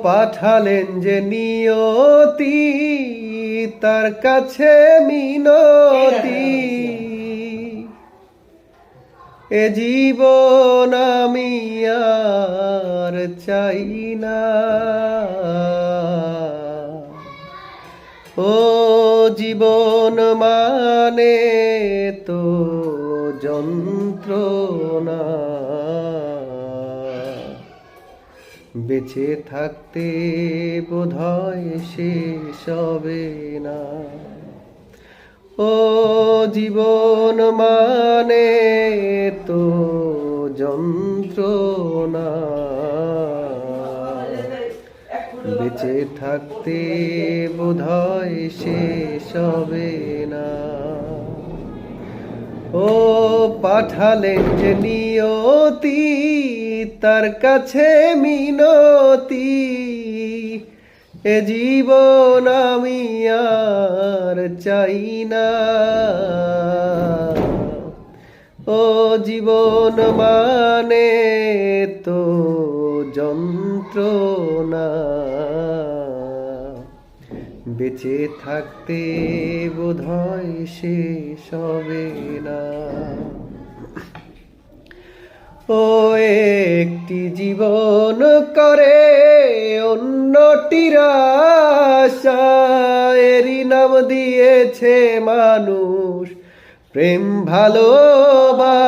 পাঠালেন যে নিয়তি, তার কাছে মিনতি, এ জীবন আমি আর চাই না। ও জীবন মানে তো যন্ত্রণা, বেঁচে থাকতে বোধহয় শেষ হবে না। ও জীবন মানে তো যন্ত্রণা, বেঁচে থাকতে বোধহয় শেষ হবে না। ও পাঠালেন যে নিয়তি, তার কাছে মিনতি, এ জীবন আমি আর চাই না। ও জীবন মানে তো যন্ত্রণা, বেঁচে থাকতে বোধহয় শেষ হবে না। ও একটি জীবন করে অন্যটির আশা, এরই নাম দিয়েছে মানুষ প্রেম ভালোবাসা।